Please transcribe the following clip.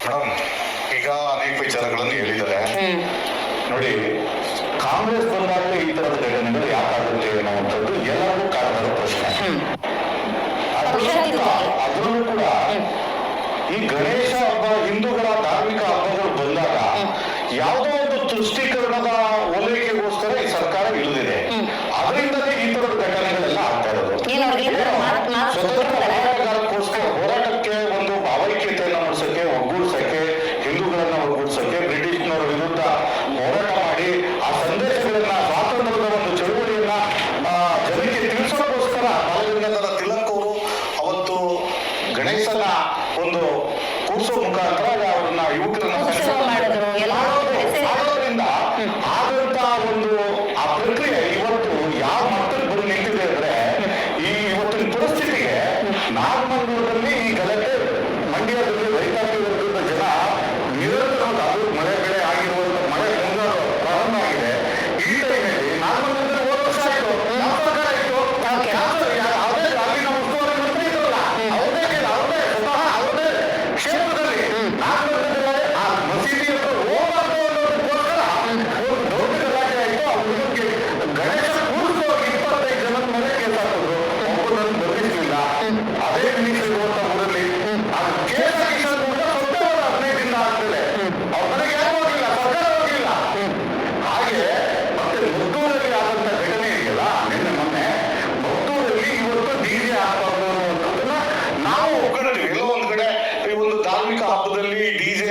Madam, ಈಗ ಅನೇಕ ವಿಚಾರಗಳನ್ನು ಹೇಳಿದ್ದಾರೆ. ನೋಡಿ, ಕಾಂಗ್ರೆಸ್ ಬಂದಾಗಲೇ ಈ ತರದ ಘಟನೆಗಳು ಯಾಕಾಗುತ್ತೆ ಅನ್ನುವಂಥದ್ದು ಎಲ್ಲರಿಗೂ ಕಾರಣದ ಪ್ರಶ್ನೆ. ಅದರಲ್ಲೂ ಕೂಡ ಈ ಗಣೇಶ ಹಬ್ಬ, ಹಿಂದೂಗಳ ಧಾರ್ಮಿಕ ಹಬ್ಬಗಳು ಬಂದಾಗ ಯಾವುದೋ ಒಂದು ತುಷ್ಟೀಕರಣದ ಓಲೈಕೆಗೋಸ್ಕರ ಈ ಸರ್ಕಾರ ಇಳಿದಿದೆ. ಅದರಿಂದಲೇ ಈ ತರದ ಘಟನೆಗಳೆಲ್ಲ ಆಗ್ತಾ ಇರೋದು. ಸ್ವತಂತ್ರ ಹೋರಾಟಕ್ಕೆ ಒಂದು ಭಾವೈಕ್ಯತೆಯನ್ನು ಮೂಡಿಸಕ್ಕೆ, ಒಗ್ಗೂಡಿಸಕ್ಕೆ, ಹಿಂದೂಗಳನ್ನ ಒಗ್ಗೂಡಿಸಕ್ಕೆ ಬ್ರಿಟಿಷ್ನವರ ವಿರುದ್ಧ ಹೋರಾಟ ಮಾಡಿ ಆ ಸಂದೇಶಗಳನ್ನ, ಸ್ವಾತಂತ್ರ್ಯದ ಒಂದು ಚಳುವಳಿಯನ್ನ ಜನಕ್ಕೆ ತಿಳಿಸೋಕ್ಕೋಸ್ಕರ ಬಾಲಗಂಗಾಧರ ತಿಲಕ್ ಅವರು ಅವತ್ತು ಗಣೇಶನ ಒಂದು ಕೂರಿಸೋ ಮುಖಾಂತರ ಅವ್ರನ್ನ ಯುವಕರನ್ನ ಮಾಡೋದ್ರಿಂದ ಆದಂತ ಒಂದು ಆ ಪ್ರಕ್ರಿಯೆ ಇವತ್ತು ಯಾವ ಮಟ್ಟಕ್ಕೆ ಬಂದು ನಿಂತಿದೆ ಅಂದ್ರೆ, ಈ ಇವತ್ತಿನ ಪರಿಸ್ಥಿತಿಗೆ ನಾಗಮಂಗಲದಲ್ಲಿ ಈ ಗಲಾಟೆ, ಮಂಡ್ಯದಲ್ಲಿ ರೈತಾಪಿ ವರ್ಗದ ಜನ ನಿರಂತರವಾದ, ಅದು ಮಳೆ ಬೆಳೆ ಆಗಿರುವಂತ ಮಳೆ ಮುಂಗಾರು ಪ್ರಾರಂಭ ಆಗಿದೆ. ಈ ಟೈಮಲ್ಲಿ ನಾಗಮಂಗಲದಲ್ಲಿ ಹೋದ ವರ್ಷ ಆಯ್ತು, ಯಾವ ಸರ್ಕಾರ ಇತ್ತು, ಅಲ್ಲಿನ ಉಸ್ತುವಾರಿ ಮಂತ್ರಿ ಇದ್ರಲ್ಲ, ಅವ್ರದೇ ಸ್ವತಃ ಅವ್ರದೇ ಕ್ಷೇತ್ರದಲ್ಲಿ ನಾಗಮಂಗಲದಲ್ಲಿ ಆ ಮಸೀದಿ ಹತ್ರ ಹೋಗಬಾರ್ದು ಅನ್ನೋದಕ್ಕೋಸ್ಕರ ಒಂದು ದೊಡ್ಡ ಗಲಾಟೆ ಆಯ್ತು. ಆ ಹುಡುಗಕ್ಕೆ ಗಣೇಶ ಕೂರಿಸೋ 25 ಜನದ ಮೇಲೆ ಕೇಸ್ ಹಾಕಿದ್ರು, ಒಬ್ಬರನ್ನು ಬಂಧಿಸಲಿಲ್ಲ. ಅದೇ ಮೀಸಲಿರುವಂತ ಊರಲ್ಲಿ ಅದು ಕೇಸ್ ಹಾಕಿದ್ರು ಕೂಡ ಸೊಂಟವಾದ 15 ದಿನ ಆದ್ಮೇಲೆ ಅವ್ರ ಮನೆಗೆ ಯಾರು ಹೋಗಿಲ್ಲ, ಸರ್ಕಾರ ಹೋಗಿಲ್ಲ. ಹಾಗೆ ಮತ್ತೆ ಮದ್ದೂರಲ್ಲಿ ಆದಂತ ಘಟನೆ ಇದೆಯಲ್ಲ, ನಿನ್ನೆ ಮೊನ್ನೆ ಮದ್ದೂರಲ್ಲಿ ಇವತ್ತು ಡಿಜೆ ಹಾಕಬಾರ್ದು ಅನ್ನುವಂಥದ್ದನ್ನ ನಾವು ಒಗ್ಗಟ್ಟಿವಿ. ಎಲ್ಲೋ ಒಂದ್ ಕಡೆ ಈ ಒಂದು ಧಾರ್ಮಿಕ ಹಬ್ಬದಲ್ಲಿ ಡಿಜೆ